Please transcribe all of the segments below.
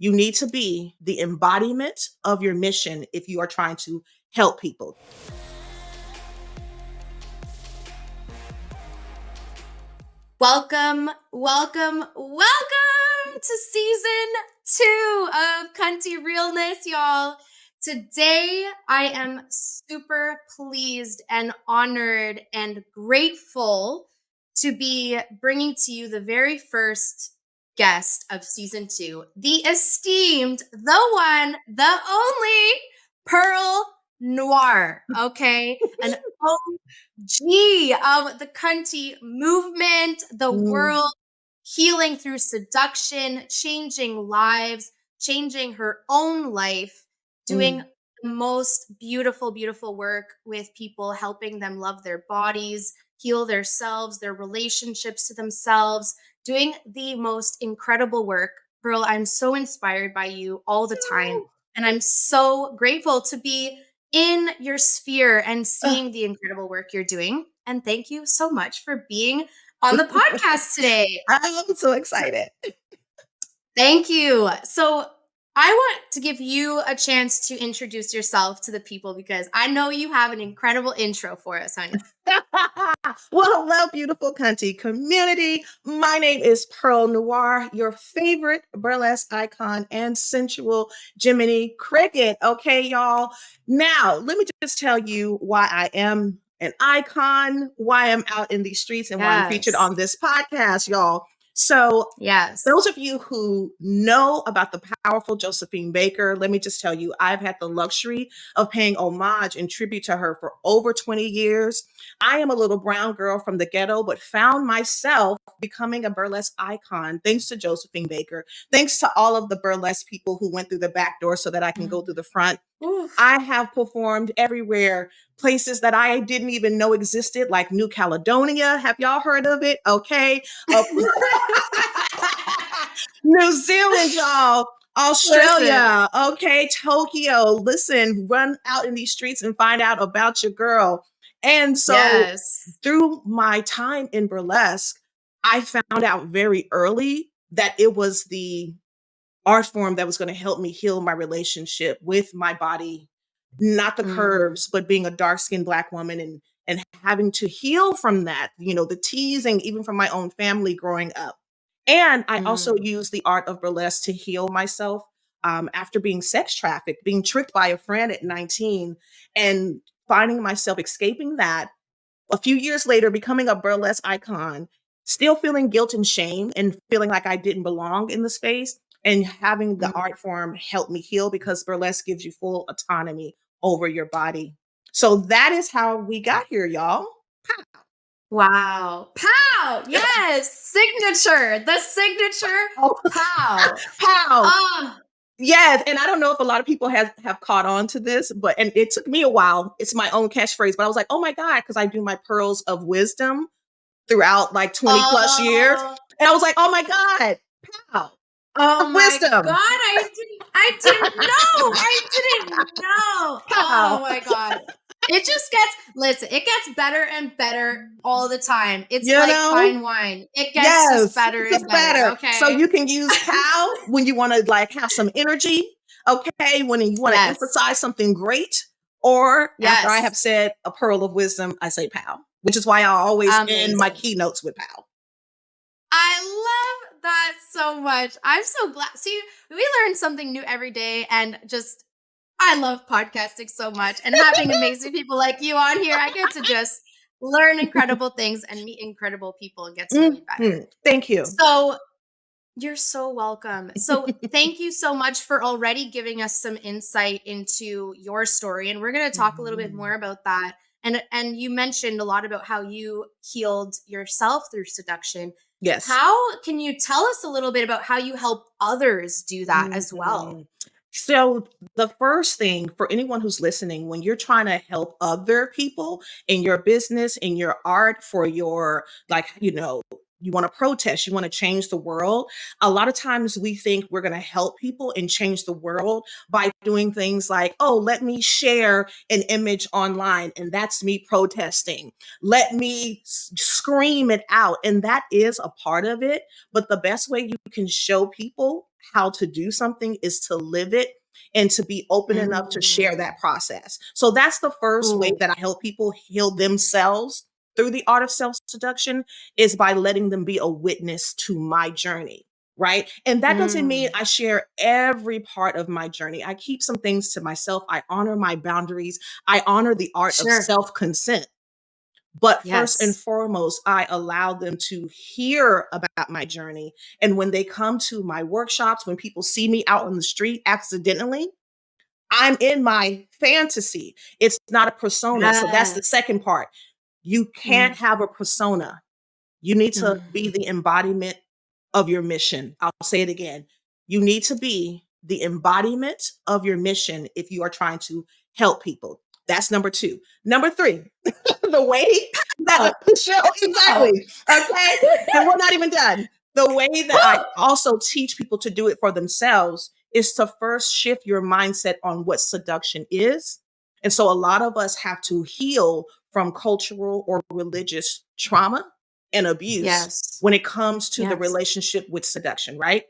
You need to be the embodiment of your mission if you are trying to help people. Welcome to season 2 of CUNTY Realness, y'all. Today, I am super pleased and honored and grateful to be bringing to you the very first guest of season 2, the esteemed, the one, the only Perle Noire, okay? An OG of the CUNTY movement, the world, healing through seduction, changing lives, changing her own life, doing the most beautiful, beautiful work with people, helping them love their bodies, heal themselves, their relationships to themselves, doing the most incredible work. Pearl, I'm so inspired by you all the time. And I'm so grateful to be in your sphere and seeing the incredible work you're doing. And thank you so much for being on the podcast today. I'm so excited. Thank you. So I want to give you a chance to introduce yourself to the people because I know you have an incredible intro for us, honey. Well, hello, beautiful CUNTY community. My name is Perle Noire, your favorite burlesque icon and sensual Jiminy Cricket. Okay, y'all. Now, let me just tell you why I am an icon, why I'm out in these streets, and why I'm featured on this podcast, y'all. So, those of you who know about the powerful Josephine Baker, let me just tell you, I've had the luxury of paying homage and tribute to her for over 20 years. I am a little brown girl from the ghetto, but found myself becoming a burlesque icon thanks to Josephine Baker, thanks to all of the burlesque people who went through the back door so that I can go through the front. I have performed everywhere, places that I didn't even know existed, like New Caledonia. Have y'all heard of it? Okay. New Zealand, y'all. Australia. Okay. Tokyo. Listen, run out in these streets and find out about your girl. And so through my time in burlesque, I found out very early that it was the art form that was going to help me heal my relationship with my body, not the curves, but being a dark-skinned Black woman and having to heal from that, you know, the teasing, even from my own family growing up. And I also use the art of burlesque to heal myself after being sex trafficked, being tricked by a friend at 19 and finding myself escaping that. A few years later, becoming a burlesque icon, still feeling guilt and shame and feeling like I didn't belong in the space, and having the art form help me heal because burlesque gives you full autonomy over your body. So that is how we got here, y'all. Wow. Pow! Yes. Signature. The signature. Pow. Pow. Yes. And I don't know if a lot of people have caught on to this, and it took me a while. It's my own catchphrase, but I was like, oh my God, because I do my pearls of wisdom throughout like 20 plus years. And I was like, oh my God, pow. Oh my wisdom. God, I didn't know. Oh my God. It just it gets better and better all the time. It's fine wine. It gets just better and better. Okay. So you can use pow when you want to like have some energy. Okay. When you want to emphasize something great, or after I have said a pearl of wisdom, I say pow, which is why I always end my keynotes with pow. I love that so much. I'm so glad. See, we learn something new every day, and just I love podcasting so much, and having amazing people like you on here. I get to just learn incredible things and meet incredible people and get to know you better. Thank you. So you're so welcome. So thank you so much for already giving us some insight into your story, and we're going to talk a little bit more about that. And you mentioned a lot about how you healed yourself through seduction. Yes. How can you tell us a little bit about how you help others do that as well? So the first thing for anyone who's listening, when you're trying to help other people in your business, in your art, for your, like, you know, you want to protest, you want to change the world. A lot of times we think we're going to help people and change the world by doing things like, oh, let me share an image online and that's me protesting. Let me scream it out. And that is a part of it. But the best way you can show people how to do something is to live it and to be open enough to share that process. So that's the first way Ooh. that I help people heal themselves through the art of self-seduction, is by letting them be a witness to my journey. Right. And that doesn't mean I share every part of my journey. I keep some things to myself. I honor my boundaries. I honor the art of Sure. self consent. But first and Yes. foremost, I allow them to hear about my journey. And when they come to my workshops, when people see me out on the street accidentally, I'm in my fantasy. It's not a persona. So that's the Yes. second part. You can't Mm. have a persona. You need to be Mm. the embodiment of your mission. I'll say it again. You need to be the embodiment of your mission if you are trying to help people. That's number two. Number three, the way that Oh, show oh. exactly. Okay. And we're not even done. The way that I also teach people to do it for themselves is to first shift your mindset on what seduction is. And so a lot of us have to heal from cultural or religious trauma and abuse Yes. when it comes to the Yes. relationship with seduction, right?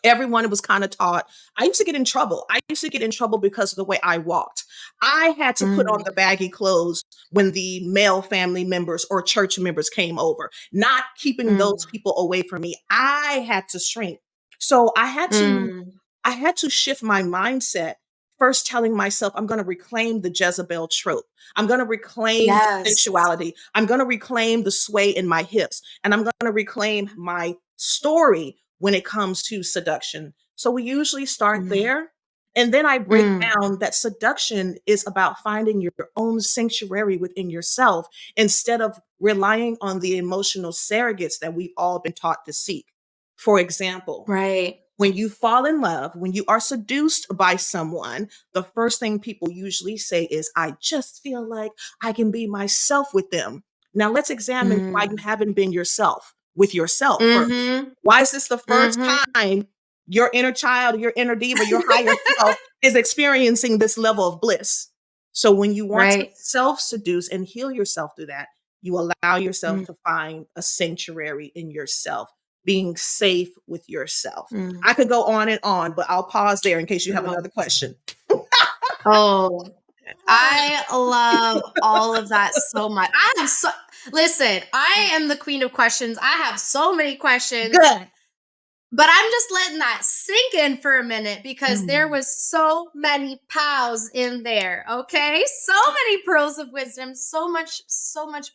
Everyone was kind of taught. I used to get in trouble. I used to get in trouble because of the way I walked. I had to put on Mm. the baggy clothes when the male family members or church members came over, not keeping those Mm. people away from me. I had to shrink. So Mm. I had to shift my mindset, first telling myself, I'm going to reclaim the Jezebel trope. I'm going to reclaim the Yes. sensuality. I'm going to reclaim the sway in my hips. And I'm going to reclaim my story when it comes to seduction. So we usually start Mm. there. And then I break Mm. down that seduction is about finding your own sanctuary within yourself instead of relying on the emotional surrogates that we've all been taught to seek. For example, Right. when you fall in love, when you are seduced by someone, the first thing people usually say is, I just feel like I can be myself with them. Now, let's examine why you Mm. haven't been yourself with yourself first. Mhm. Why is this the first Mhm. time your inner child, your inner diva, your higher self is experiencing this level of bliss? So, when you want to Right. self seduce and heal yourself through that, you allow yourself Mm. to find a sanctuary in yourself, being safe with yourself. Mm. I could go on, but I'll pause there in case you have Girl. another question. Oh, I love all of that so much. I have so Listen, I am the queen of questions. I have so many questions, Good. but I'm just letting that sink in for a minute because there Mm, was so many pows in there, okay? So many pearls of wisdom, so much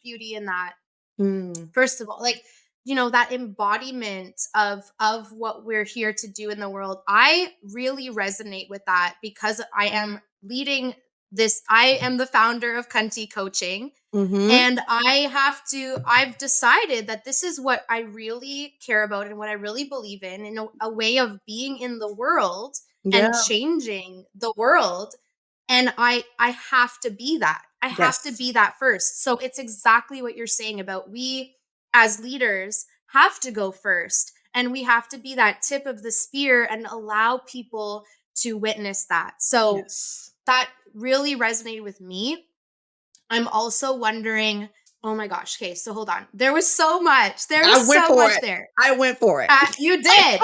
beauty in that. mm, First of all, like, that embodiment of what we're here to do in the world. I really resonate with that because I am leading this. I am the founder of Cunty Coaching, mhm. and I've decided that this is what I really care about and what I really believe in a way of being in the world and Yeah. changing the world. And I have to be that. I have to Yes. be that first. So it's exactly what you're saying about we as leaders have to go first, and we have to be that tip of the spear and allow people to witness that. So Yes. that really resonated with me. I'm also wondering, oh my gosh, okay, so hold on. There was so much. There I was went so for much it. there. I went for it. You did,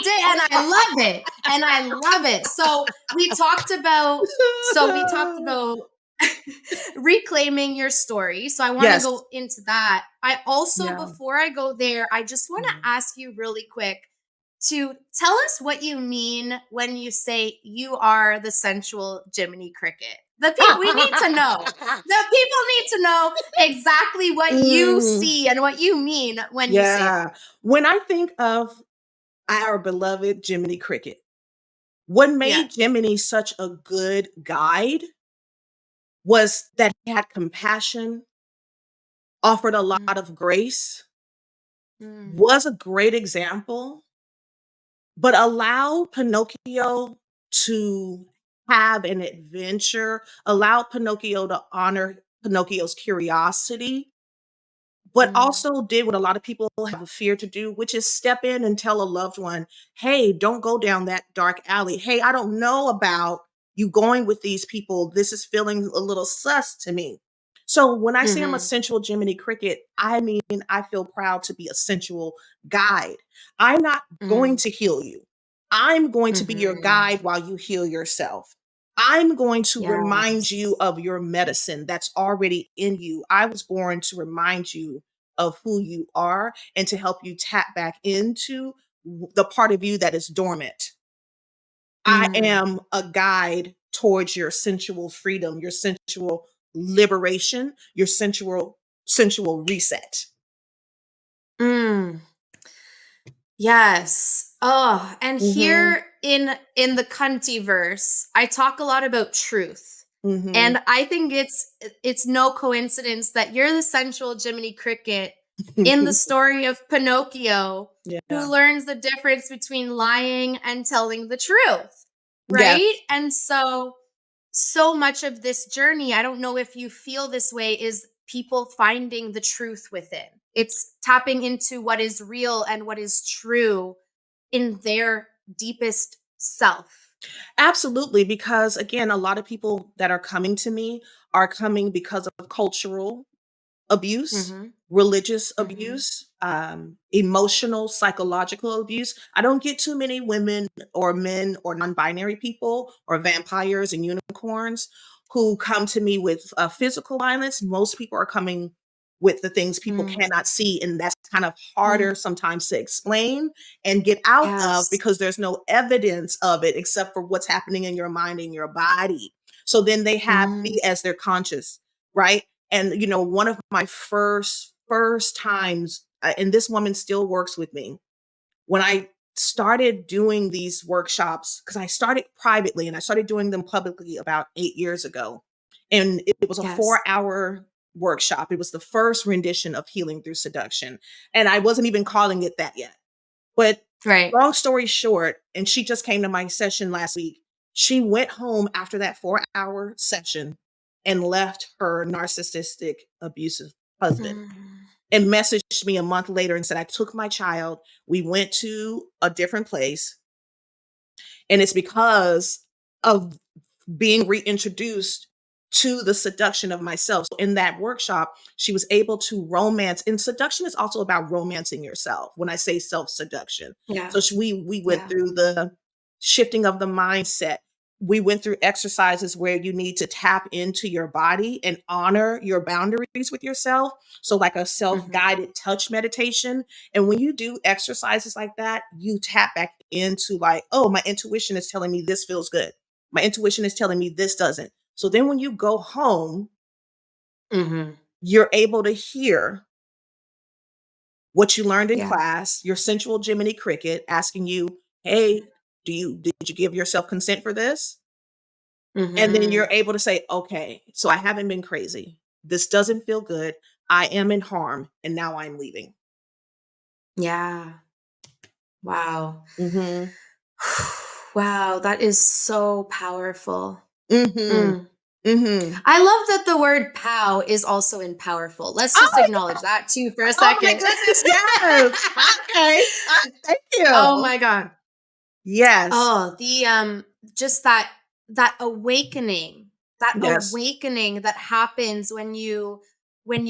and I love it. And I love it. So we talked about reclaiming your story. So I want to Yes. go into that. I also, Yeah. before I go there, I just want Mm. to ask you really quick to tell us what you mean when you say you are the sensual Jiminy Cricket. We need to know. The people need to know exactly what you Mm, see and what you mean when you say that. yeah. When I think of our beloved Jiminy Cricket, what made Yes. Jiminy such a good guide was that he had compassion, offered a lot Mm, of grace, mm, was a great example, but allowed Pinocchio to have an adventure, allowed Pinocchio to honor Pinocchio's curiosity, but mm, also did what a lot of people have a fear to do, which is step in and tell a loved one, hey, don't go down that dark alley. Hey, I don't know about you going with these people. This is feeling a little sus to me. So when I say I'm a mhm, sensual Jiminy Cricket, I mean, I feel proud to be a sensual guide. I'm not going mm, to heal you. I'm going to be your Mhm. guide while you heal yourself. I'm going to remind Yes. you of your medicine that's already in you. I was born to remind you of who you are and to help you tap back into the part of you that is dormant. I Mm. am a guide towards your sensual freedom, your sensual liberation, your sensual reset. Mm. Yes. Oh, and Mhm. here in the Cunty verse, I talk a lot about truth. Mhm. And I think it's no coincidence that you're the sensual Jiminy Cricket in the story of Pinocchio who Yeah. learns the difference between lying and telling the truth. Right? Yes. And so much of this journey, I don't know if you feel this way, is people finding the truth within. It's tapping into what is real and what is true in their deepest self. Absolutely, because again, a lot of people that are coming to me are coming because of cultural abuse, Mhm. religious Mhm. abuse, emotional, psychological abuse. I don't get too many women or men or non-binary people or vampires and unicorns who come to me with physical violence. Most people are coming with the things people Mm. cannot see, and that's kind of Mm. harder sometimes to explain and get out of Yes. because there's no evidence of it except for what's happening in your mind and your body. So then they have Mm. me as their conscious, right? And, one of my first times, and this woman still works with me, when I started doing these workshops, because I started privately and I started doing them publicly about 8 years ago. And it was a Yes. 4-hour workshop. It was the first rendition of Healing Through Seduction. And I wasn't even calling it that yet. But Right. long story short, and she just came to my session last week. She went home after that 4-hour session and left her narcissistic, abusive husband Mm. and messaged me a month later and said, I took my child. We went to a different place. And it's because of being reintroduced to the seduction of myself. So in that workshop, she was able to romance, and seduction is also about romancing yourself. When I say self seduction, Yeah. so we went Yeah. through the shifting of the mindset. We went through exercises where you need to tap into your body and honor your boundaries with yourself. So, like a self Mhm. guided touch meditation. And when you do exercises like that, you tap back into, like, oh, my intuition is telling me this feels good. My intuition is telling me this doesn't. So then when you go home, Mhm. you're able to hear what you learned in Yeah. class, your sensual Jiminy Cricket asking you, "Hey, did you give yourself consent for this?" And then you're Mhm. able to say, "Okay, so I haven't been crazy. This doesn't feel good. I am in harm, and now I'm leaving." Yeah. Wow. Mhm. Wow, that is so powerful. Mhm. Mm. Mhm. I love that the word "pow" is also in powerful. Let's Oh just my acknowledge that too for a oh my second. goodness, yes. Okay. Thank Oh you. my god. Yes. Oh, the just that awakening, Yes. that happens when you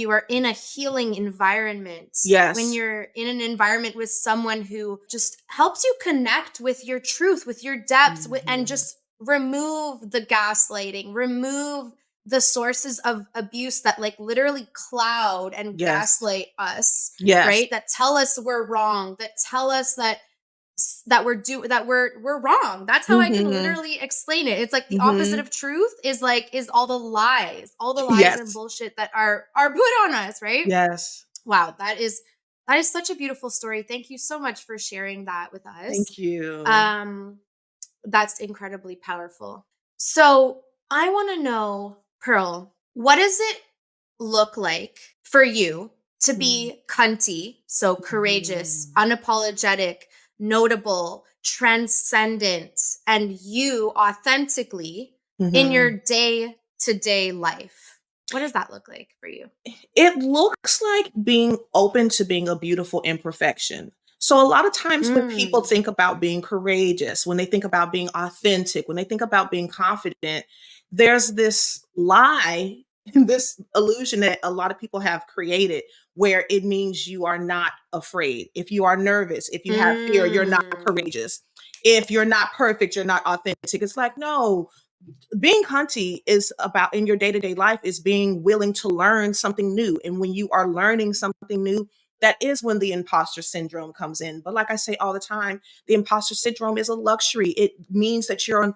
are in a healing environment, when Yes. you're in an environment with someone who just helps you connect with your truth, with your depths, and Mhm. just remove the gaslighting, remove the sources of abuse that like literally cloud and Yes. gaslight us, Yes. right? That tell us we're wrong, that tell us that we're wrong. That's how I can Mhm. literally explain it. It's like the opposite Mhm. of truth is all the lies and Yes. bullshit that are put on us, right? Yes. Wow, that is such a beautiful story. Thank you so much for sharing that with us. Thank you. Um that's incredibly powerful. So, I want to know, Pearl, what does it look like for you to Mm. be cunty, so courageous, Mhm. unapologetic, notable, transcendent, and you authentically in your Mhm. day to day life? What does that look like for you? It looks like being open to being a beautiful imperfection. So a lot of times when people Mm. think about being courageous, when they think about being authentic, when they think about being confident, there's this lie, this illusion that a lot of people have created where it means you are not afraid. If you are nervous, if you have fear, you're not Mm. courageous. if you're not perfect, you're not authentic. It's like, no, being cunty is about, in your day-to-day life, is being willing to learn something new. And when you are learning something new, that is when the imposter syndrome comes in. But like I say all the time, the imposter syndrome is a luxury. It means that you're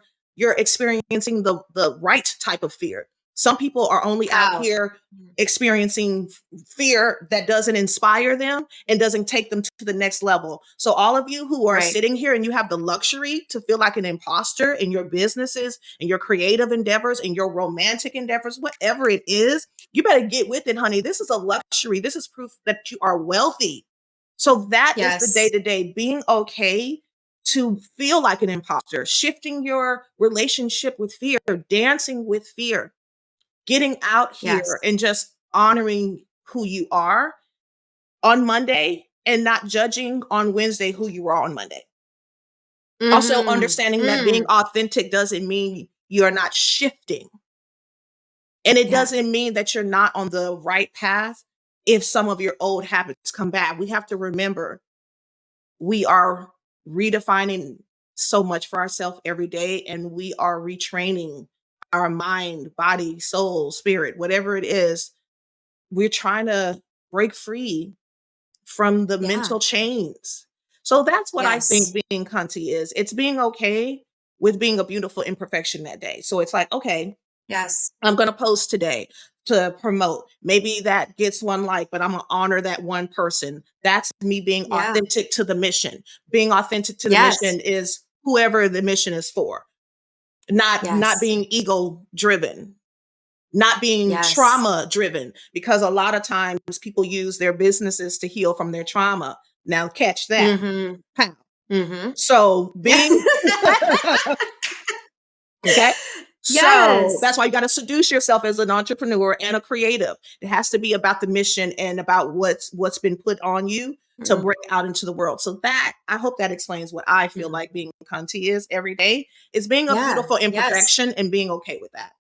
experiencing the right type of fear. Some people are only out here experiencing fear that doesn't inspire them and doesn't take them to the next level. So all of you who are sitting here and you have the luxury to feel like an imposter in your businesses and your creative endeavors and your romantic endeavors, whatever it is, you better get with it, honey. This is a luxury. This is proof that you are wealthy. So that is the day-to-day, being okay to feel like an imposter, shifting your relationship with fear, dancing with fear, getting out here and just honoring who you are on Monday and not judging on Wednesday who you are on Monday. Also understanding that being authentic doesn't mean you're not shifting. And it doesn't mean that you're not on the right path if some of your old habits come back. We have to remember we are redefining so much for ourselves every day, and we are retraining our mind, body, soul, spirit, whatever it is. We're trying to break free from the mental chains. So that's what I think being cunty is. It's being okay with being a beautiful imperfection that day. So it's like, okay, I'm going to post today to promote. Maybe that gets one like, but I'm going to honor that one person. That's me being authentic to the mission. Being authentic to the mission is whoever the mission is for. Not being ego driven, not being trauma driven, because a lot of times people use their businesses to heal from their trauma. Now catch that. So being okay. So that's why you got to seduce yourself as an entrepreneur and a creative. It has to be about the mission and about what's been put on you to bring out into the world. So that, I hope that explains what I feel like being cunty is every day, is being a beautiful imperfection and being okay with that.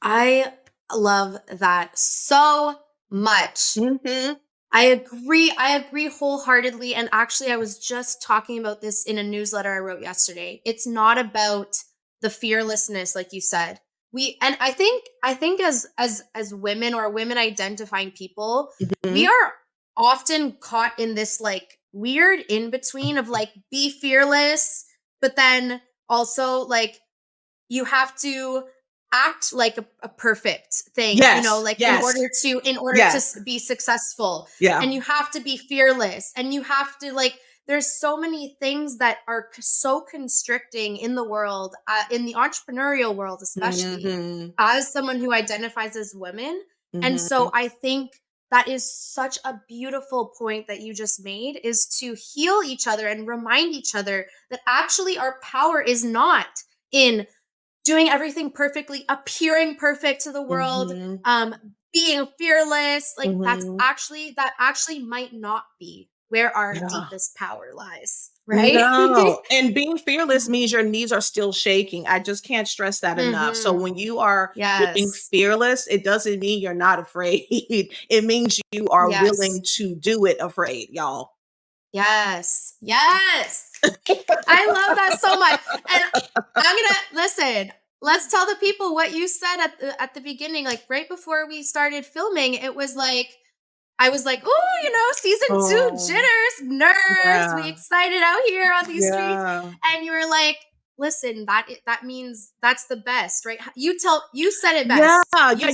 I love that so much. I agree wholeheartedly. And actually, I was just talking about this in a newsletter I wrote yesterday. It's not about the fearlessness, like you said. I think as women, or women identifying people, we are often caught in this like weird in between of like, be fearless, but then also like you have to act like a perfect thing, you know, like in order to be successful. And you have to be fearless, and you have to like, there's so many things that are so constricting in the world, in the entrepreneurial world, especially as someone who identifies as women. And so I think that is such a beautiful point that you just made, is to heal each other and remind each other that actually our power is not in doing everything perfectly, appearing perfect to the world, being fearless. Like that actually might not be where our deepest power lies, right? No. And being fearless means your knees are still shaking. I just can't stress that enough. So when you are being fearless, it doesn't mean you're not afraid. It means you are willing to do it afraid, y'all. Yes. I love that so much. And I'm gonna listen. Let's tell the people what you said at the beginning, like right before we started filming. It was like, I was like, oh, you know, season 2 jitters, nerves. We excited out here on these streets. And you were like, listen, that means that's the best, right? You said it best.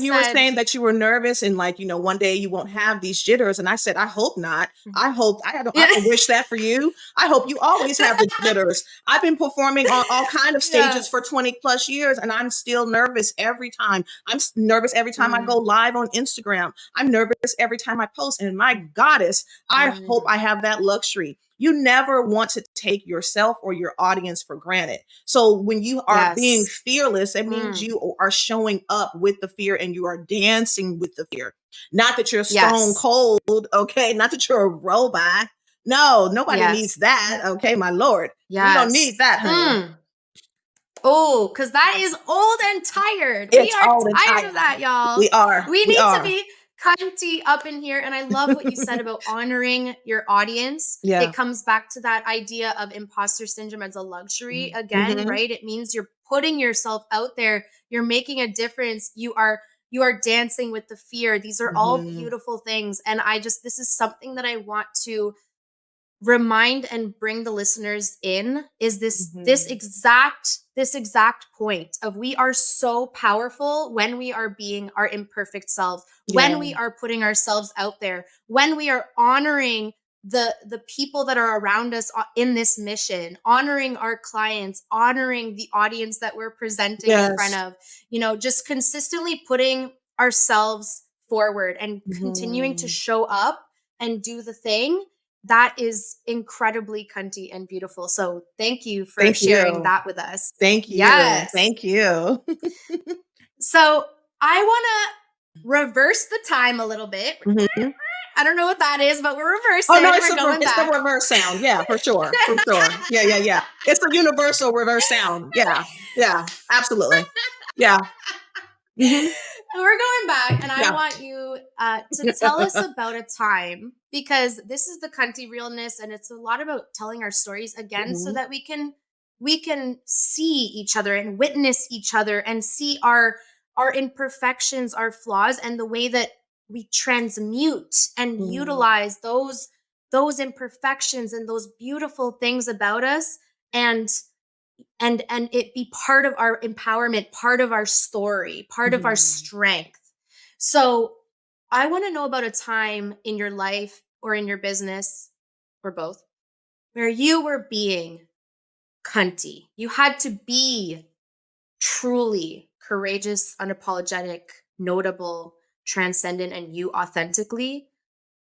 You were saying that you were nervous and like, you know, one day you won't have these jitters. And I said, I hope not. I don't wish that for you. I hope you always have the jitters. I've been performing on all kind of stages for 20 plus years, and I'm still nervous every time. I'm nervous every time I go live on Instagram. I'm nervous every time I post. And my goddess, I hope I have that luxury. You never want to take yourself or your audience for granted. So when you are being fearless, it means you are showing up with the fear and you are dancing with the fear. Not that you're stone cold, okay? Not that you're a robot. No, nobody needs that, okay, my Lord. We don't need that, honey. Oh, because that is old and tired. We are tired of that, y'all. We are. We need to be cunty up in here. And I love what you said about honoring your audience. Yeah. It comes back to that idea of imposter syndrome as a luxury again, right? It means you're putting yourself out there. You're making a difference. You are dancing with the fear. These are all beautiful things. And this is something that I want to remind and bring the listeners in is this exact point of we are so powerful when we are being our imperfect selves, when we are putting ourselves out there, when we are honoring the people that are around us in this mission, honoring our clients, honoring the audience that we're presenting in front of, just consistently putting ourselves forward and continuing to show up and do the thing. That is incredibly cunty and beautiful. So thank you for sharing that with us. Thank you. Yes. Thank you. So I want to reverse the time a little bit. I don't know what that is, but we're reversing. Oh, no, it's the reverse sound. Yeah, for sure. For sure. Yeah. It's a universal reverse sound. Yeah, absolutely. Yeah. We're going back, and I want you to tell us about a time, because this is the cunty realness, and it's a lot about telling our stories again, so that we can see each other and witness each other and see our imperfections, our flaws, and the way that we transmute and utilize those imperfections and those beautiful things about us, and it be part of our empowerment, part of our story, part of our strength. So I want to know about a time in your life or in your business or both where you were being cunty. You had to be truly courageous, unapologetic, notable, transcendent, and you authentically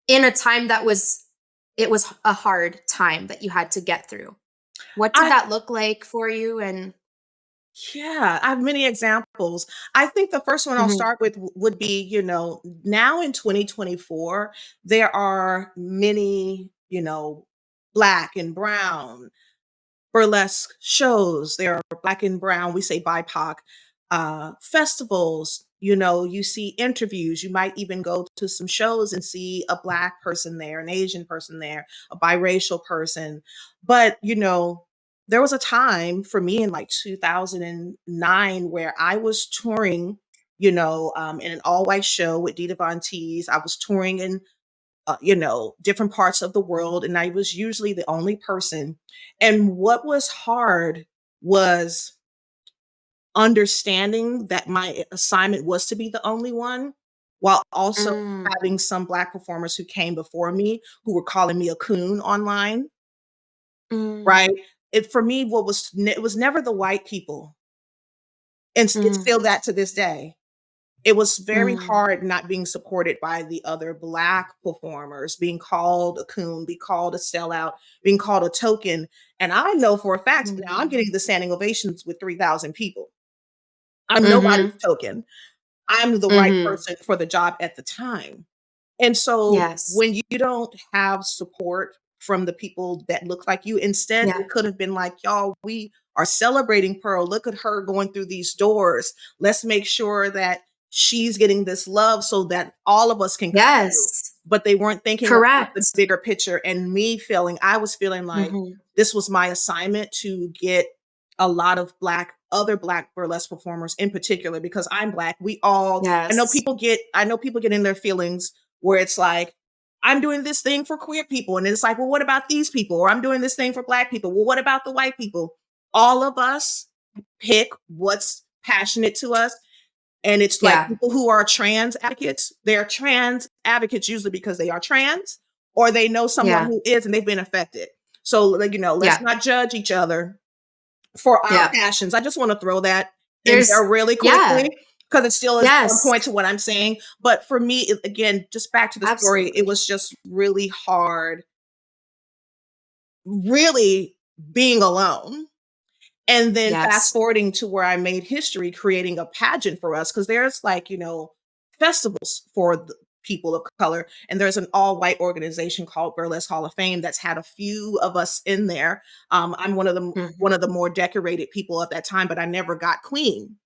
in a time that was a hard time that you had to get through. What did that look like for you? And yeah, I have many examples. I think the first one I'll start with would be, now in 2024, there are many, Black and brown burlesque shows. There are Black and brown, we say BIPOC, festivals. You see interviews. You might even go to some shows and see a Black person there, an Asian person there, a biracial person. But, there was a time for me in like 2009 where I was touring, in an all-white show with Dita Von Teese. I was touring in different parts of the world. And I was usually the only person. And what was hard was understanding that my assignment was to be the only one, while also having some Black performers who came before me who were calling me a coon online. Right. For me, it was never the white people. And it's still that to this day. It was very hard not being supported by the other Black performers, being called a coon, being called a sellout, being called a token. And I know for a fact now I'm getting the standing ovations with 3,000 people. I'm nobody's token. I'm the right person for the job at the time. And so when you don't have support from the people that look like you, instead it could have been like, y'all, we are celebrating Pearl. Look at her going through these doors. Let's make sure that she's getting this love so that all of us can come through. But they weren't thinking about the bigger picture. And I was feeling like this was my assignment to get a lot of other Black burlesque performers in particular, because I'm Black. I know people get in their feelings where it's like, I'm doing this thing for queer people. And it's like, well, what about these people? Or I'm doing this thing for Black people. Well, what about the white people? All of us pick what's passionate to us. And it's like people who are trans advocates, they're trans advocates usually because they are trans or they know someone who is and they've been affected. So, let's not judge each other for our passions. I just want to throw that in there really quickly because it still is on point to what I'm saying. But for me, again, just back to the story, it was just really hard, really being alone. And then fast forwarding to where I made history, creating a pageant for us, because there's festivals for the people of color. And there's an all-white organization called Burlesque Hall of Fame that's had a few of us in there. I'm one of the more decorated people at that time, but I never got queen.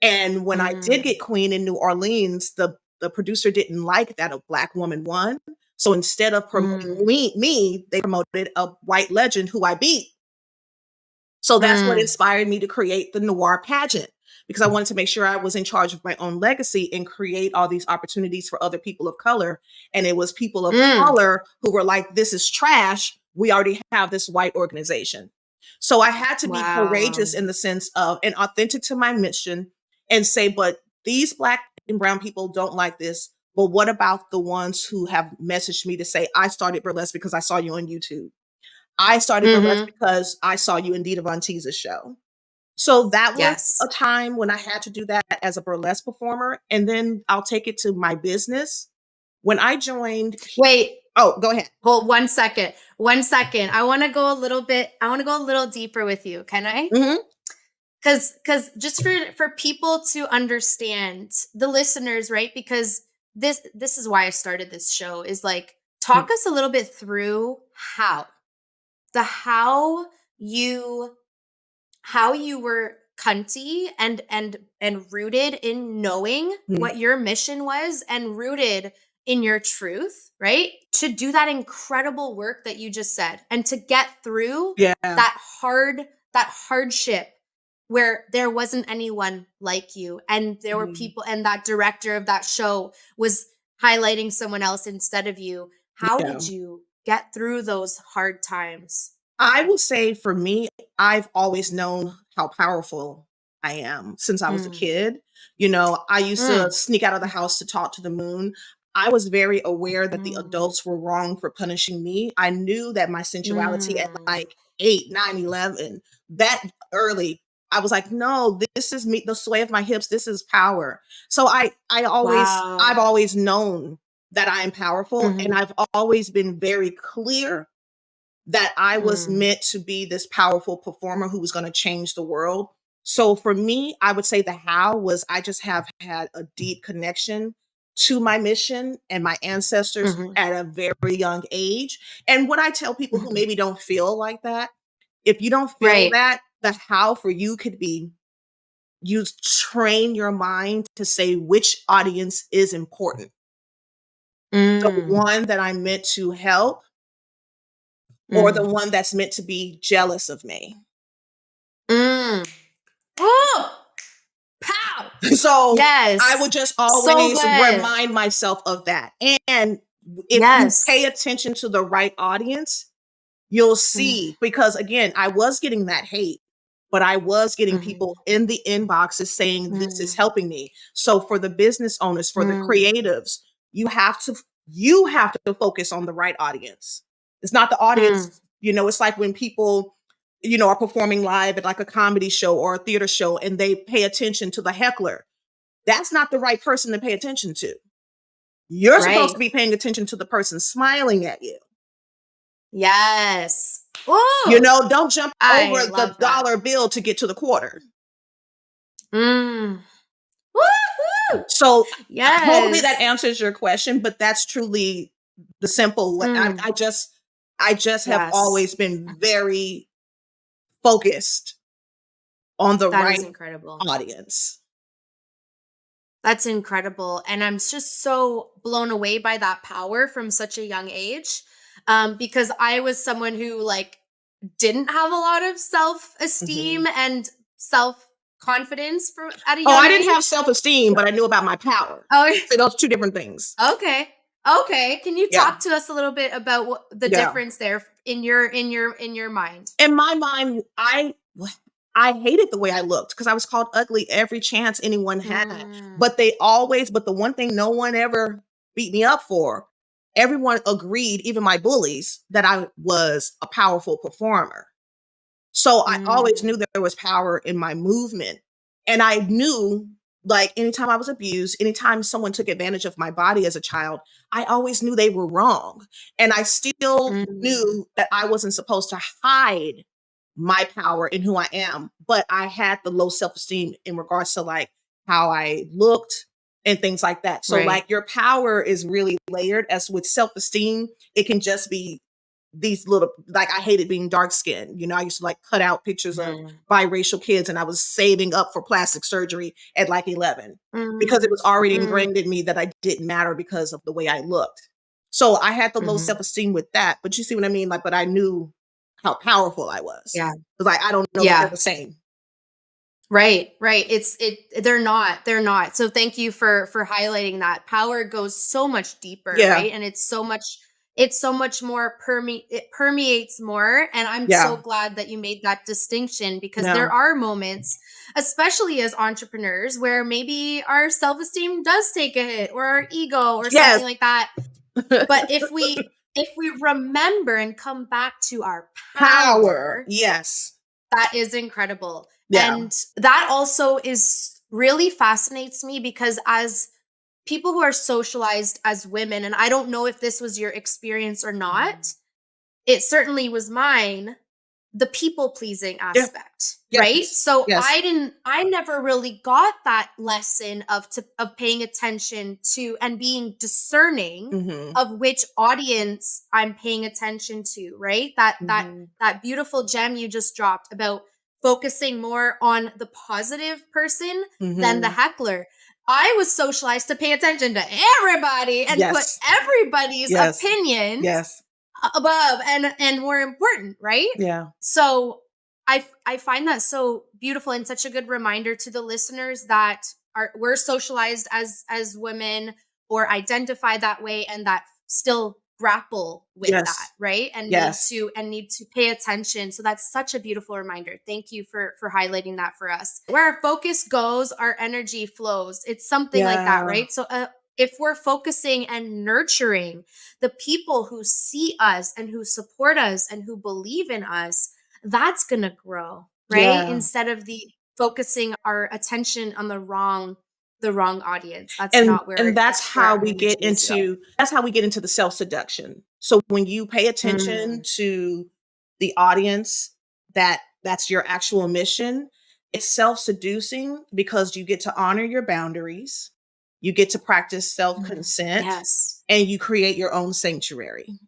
And when I did get queen in New Orleans, the the producer didn't like that a Black woman won. So instead of promoting me, they promoted a white legend who I beat. So that's what inspired me to create the noir pageant, because I wanted to make sure I was in charge of my own legacy and create all these opportunities for other people of color. And it was people of color who were like, this is trash. We already have this white organization. So I had to be courageous in the sense of, and authentic to my mission, and say, but these Black and brown people don't like this. But what about the ones who have messaged me to say, I started burlesque because I saw you on YouTube. I started burlesque because I saw you in Dita Von Teese's show. So that was a time when I had to do that as a burlesque performer. And then I'll take it to my business. When I joined. Wait. Oh, go ahead. Hold 1 second. 1 second. I want to go a little deeper with you. Can I? Because just for people to understand, the listeners, right? Because this is why I started this show, is like, talk us a little bit through how you were cunty and rooted in knowing what your mission was, and rooted in your truth, right? To do that incredible work that you just said, and to get through that hardship where there wasn't anyone like you, and there were people, and that director of that show was highlighting someone else instead of you. How did you get through those hard times? I will say, for me, I've always known how powerful I am since I was a kid. You know, I used to sneak out of the house to talk to the moon. I was very aware that the adults were wrong for punishing me. I knew that my sensuality at like 8, 9, 11, that early, I was like, no, this is me, the sway of my hips. This is power. So I've always known that I am powerful. And I've always been very clear that I was meant to be this powerful performer who was going to change the world. So for me, I would say the how was, I just have had a deep connection to my mission and my ancestors at a very young age. And what I tell people who maybe don't feel like that, if you don't feel that, the how for you could be, you train your mind to say which audience is important. The one that I'm meant to help, or the one that's meant to be jealous of me. Oh, pow! So I would just always remind myself of that. And if you pay attention to the right audience, you'll see, because again, I was getting that hate, but I was getting people in the inboxes saying this is helping me. So for the business owners, for the creatives, you have to focus on the right audience. It's not the audience, you know, it's like when people, you know, are performing live at like a comedy show or a theater show and they pay attention to the heckler. That's not the right person to pay attention to. You're supposed to be paying attention to the person smiling at you. Yes. Ooh, you know, don't jump over the dollar bill to get to the quarter. So hopefully that answers your question, but that's truly the simple way. I just have always been very focused on the right audience. That's incredible. And I'm just so blown away by that power from such a young age. Because I was someone who like didn't have a lot of self-esteem and self-confidence at a young age. I didn't have self-esteem, but I knew about my power. So those are two different things. Okay. Can you talk to us a little bit about what the difference there in your mind? In my mind, I hated the way I looked because I was called ugly every chance anyone had. But the one thing no one ever beat me up for, everyone agreed, even my bullies, that I was a powerful performer. So I always knew that there was power in my movement. And I knew, like, anytime I was abused, anytime someone took advantage of my body as a child, I always knew they were wrong. And I still knew that I wasn't supposed to hide my power in who I am, but I had the low self-esteem in regards to like how I looked and things like that. So like your power is really layered. As with self-esteem, it can just be these little, like, I hated being dark skinned. You know, I used to like cut out pictures of biracial kids, and I was saving up for plastic surgery at like 11 because it was already ingrained in me that I didn't matter because of the way I looked. So I had the low self-esteem with that. But you see what I mean? Like, but I knew how powerful I was. Yeah. It's like, I don't know if they're the same. Right. They're not. So thank you for highlighting that. Power goes so much deeper, right? And it's so much more it permeates more. And I'm so glad that you made that distinction, because there are moments, especially as entrepreneurs, where maybe our self-esteem does take a hit, or our ego or something like that. But if we remember and come back to our power, yes, that is incredible. And that also really fascinates me, because as people who are socialized as women, and I don't know if this was your experience or not, it certainly was mine, the people pleasing aspect, right? So I never really got that lesson of paying attention to and being discerning of which audience I'm paying attention to, right? That beautiful gem you just dropped about focusing more on the positive person than the heckler. I was socialized to pay attention to everybody and put everybody's opinions above and more important, right? So I find that so beautiful, and such a good reminder to the listeners that we're socialized as women, or identify that way, and that still grapple with that, right? And need to pay attention. So that's such a beautiful reminder. Thank you for highlighting that for us. Where our focus goes, our energy flows. It's something like that, right? So if we're focusing and nurturing the people who see us and who support us and who believe in us, that's going to grow, right? Instead of focusing our attention on the wrong audience. That's not where, and that's how we get into the self-seduction. So when you pay attention to the audience, that's your actual mission. It's self-seducing because you get to honor your boundaries. You get to practice self-consent, and you create your own sanctuary.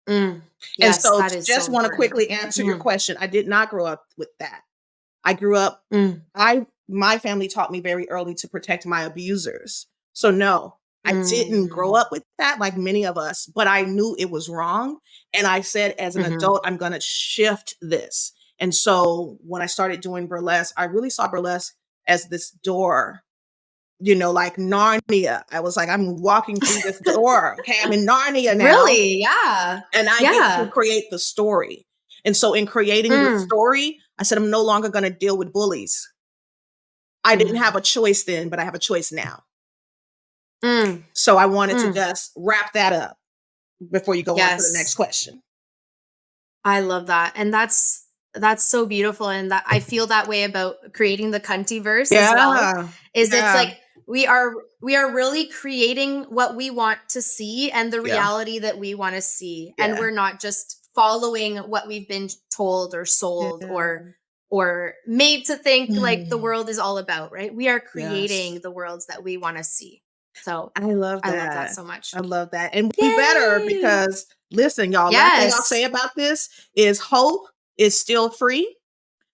And so just want to quickly answer your question. I did not grow up with that. I grew up, my family taught me very early to protect my abusers. So no, I didn't grow up with that like many of us, but I knew it was wrong. And I said, as an adult, I'm going to shift this. And so when I started doing burlesque, I really saw burlesque as this door, you know, like Narnia. I was like, I'm walking through this door. Okay, I'm in Narnia now. Really? Yeah. And I get to create the story. And so in creating the story, I said, I'm no longer going to deal with bullies. I didn't have a choice then, but I have a choice now. So I wanted to just wrap that up before you go on to the next question. I love that. And that's so beautiful. And that I feel that way about creating the CUNTY verse as well. It's like we are really creating what we want to see and the reality that we want to see. And we're not just following what we've been told or sold or made to think like the world is all about, right? We are creating the worlds that we want to see. So I love that so much. I love that. And we better, because listen, y'all, last thing I'll say about this is hope is still free.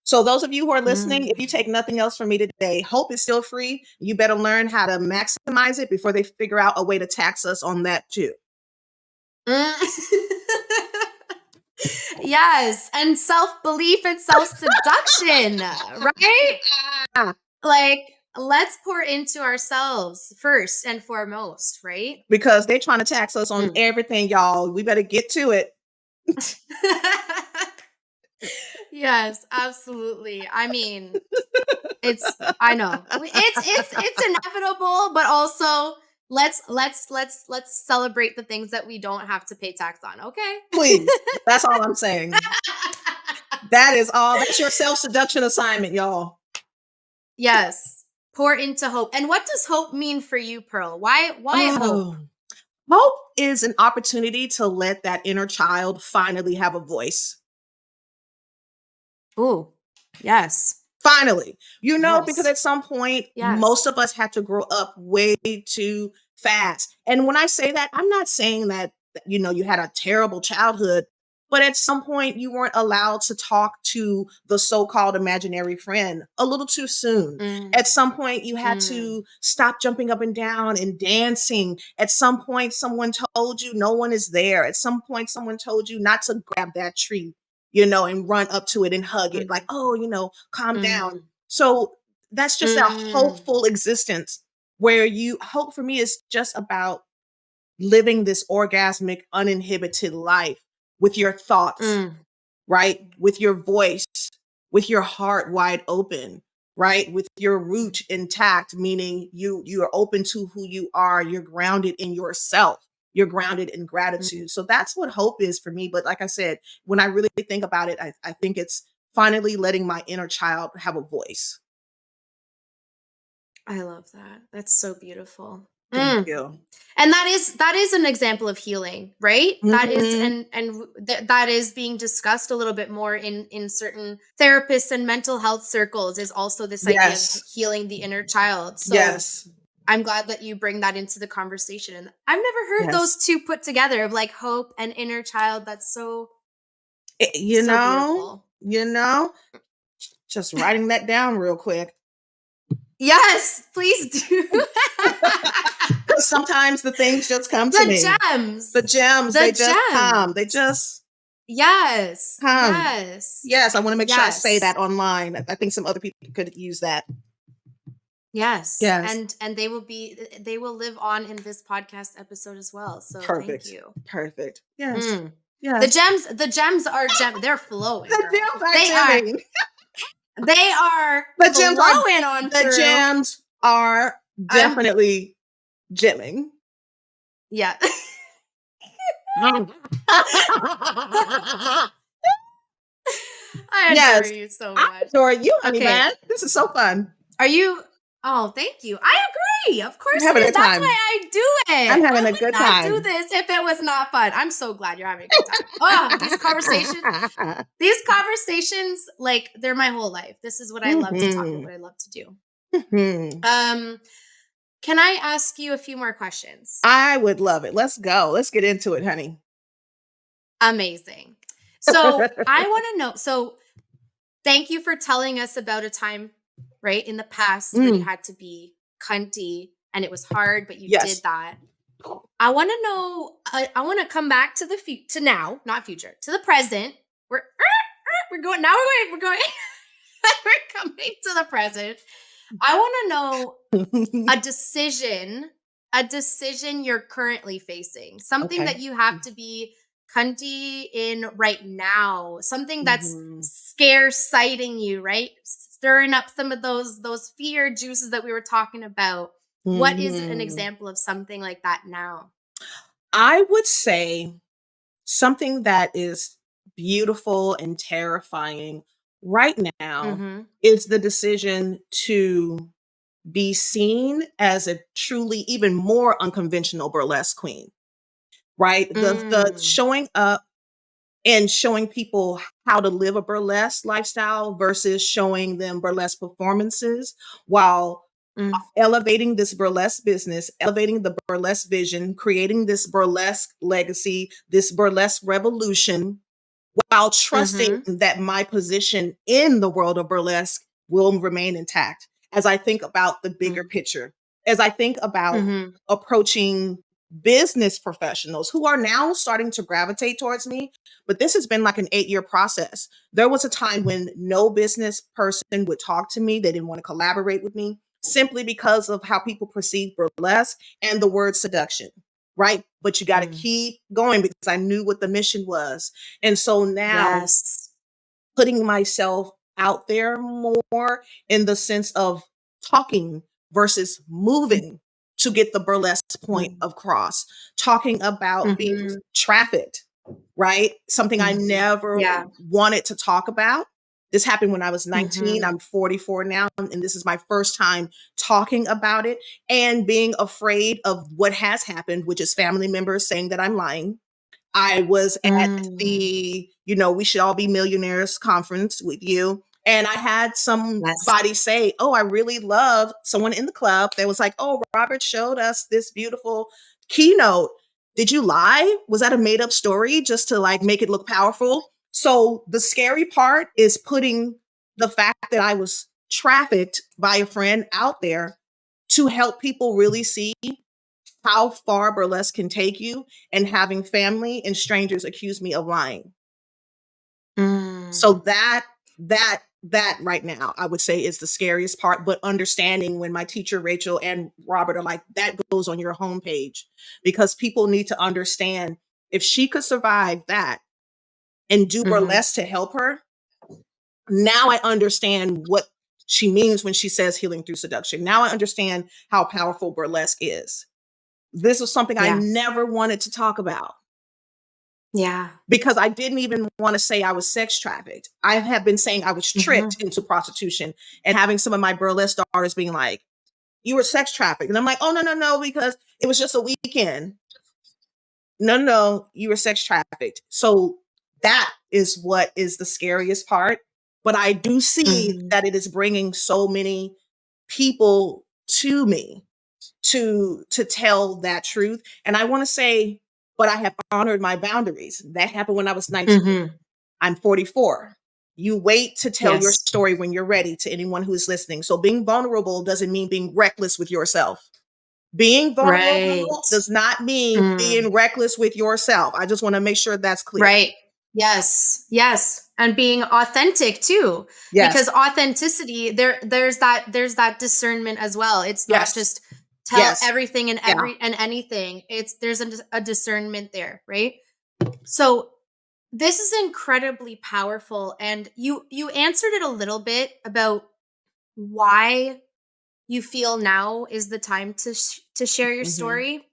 So those of you who are listening, if you take nothing else from me today, hope is still free. You better learn how to maximize it before they figure out a way to tax us on that too. Yes, and self-belief and self-seduction, right? Like, let's pour into ourselves first and foremost, right? Because they're trying to tax us on everything, y'all. We better get to it. Yes, absolutely. I mean, I know it's inevitable, but also let's celebrate the things that we don't have to pay tax on. Okay, please. That's all I'm saying. That is all. That's your self-seduction assignment, y'all. Yes, pour into hope. And what does hope mean for you, Pearl? Why hope? Hope is an opportunity to let that inner child finally have a voice. Ooh, yes. Finally, because at some point, most of us had to grow up way too fast. And when I say that, I'm not saying that you had a terrible childhood, but at some point you weren't allowed to talk to the so-called imaginary friend a little too soon. At some point you had to stop jumping up and down and dancing. At some point someone told you no one is there. At some point someone told you not to grab that tree, and run up to it and hug it like, oh, calm down. So that's just a hopeful existence where hope for me is just about living this orgasmic, uninhibited life with your thoughts, right? With your voice, with your heart wide open, right? With your root intact, meaning you are open to who you are. You're grounded in yourself. You're grounded in gratitude. So that's what hope is for me. But like I said, when I really think about it, I think it's finally letting my inner child have a voice. I love that. That's so beautiful. Thank you. And that is an example of healing, right? That is that is being discussed a little bit more in certain therapists and mental health circles, is also this idea of healing the inner child. So I'm glad that you bring that into the conversation. And I've never heard those two put together, of like hope and inner child. That's so beautiful. Just writing that down real quick. Yes, please do. Sometimes the things just come to me. The gems, they just come. They just come. Yes. I want to make sure I say that online. I think some other people could use that. Yes. And they will live on in this podcast episode as well. So Perfect. Thank you. Perfect. Yes. The gems are they're flowing. The gems are gemming. They are the gems flowing on the through. Gems are definitely gemming. Yeah. I adore you so much. I adore you, honey man. This is so fun. Are you? Oh, thank you. I agree. Of course it is. That's why I do it. I'm having a good time. I would not do this if it was not fun. I'm so glad you're having a good time. Oh, these conversations, like, they're my whole life. This is what I love to talk about, what I love to do. Can I ask you a few more questions? I would love it. Let's go. Let's get into it, honey. Amazing. So I want to know. So thank you for telling us about a time, right, in the past when you had to be cunty and it was hard, but you did that. I want to know. I want to come back to to now, not future, to the present. We're going now. We're going. We're coming to the present. I want to know a decision you're currently facing, something that you have to be cunty in right now, something that's scare-sighting you, right? Stirring up some of those fear juices that we were talking about. What is an example of something like that now? I would say something that is beautiful and terrifying right now is the decision to be seen as a truly even more unconventional burlesque queen, right? The showing up and showing people how to live a burlesque lifestyle versus showing them burlesque performances while elevating this burlesque business, elevating the burlesque vision, creating this burlesque legacy, this burlesque revolution, while trusting that my position in the world of burlesque will remain intact. As I think about the bigger picture, as I think about approaching business professionals who are now starting to gravitate towards me, but this has been like an 8-year process. There was a time when no business person would talk to me. They didn't want to collaborate with me simply because of how people perceive burlesque and the word seduction, right? But you got to keep going because I knew what the mission was. And so now putting myself out there more in the sense of talking versus moving to get the burlesque point across, talking about being trafficked, right? Something I never wanted to talk about. This happened when I was 19. I'm 44 now, and this is my first time talking about it and being afraid of what has happened, which is family members saying that I'm lying. I was at the, We Should All Be Millionaires conference with you. And I had somebody say, oh, I really love someone in the club that was like, oh, Robert showed us this beautiful keynote. did you lie? Was that a made up story just to like make it look powerful? So the scary part is putting the fact that I was trafficked by a friend out there to help people really see how far burlesque can take you, and having family and strangers accuse me of lying. So that right now, I would say, is the scariest part. But understanding when my teacher Rachel and Robert are like, that goes on your homepage, because people need to understand, if she could survive that and do burlesque to help her, now I understand what she means when she says healing through seduction. Now I understand how powerful burlesque is. This was something I never wanted to talk about. Yeah. Because I didn't even want to say I was sex trafficked. I have been saying I was tricked into prostitution, and having some of my burlesque daughters being like, you were sex trafficked. And I'm like, oh, no, because it was just a weekend. No, you were sex trafficked. So that is what is the scariest part. But I do see that it is bringing so many people to me to tell that truth. And I want to say, but I have honored my boundaries. That happened when I was 19. I'm 44. You wait to tell your story when you're ready, to anyone who is listening. So being vulnerable doesn't mean being reckless with yourself. Being vulnerable does not mean being reckless with yourself. I just want to make sure that's clear. Right. Yes. And being authentic too. Yes. Because authenticity, there's that discernment as well. It's not just tell everything and and anything. There's a discernment there, right? So this is incredibly powerful. And you answered it a little bit about why you feel now is the time to share your story.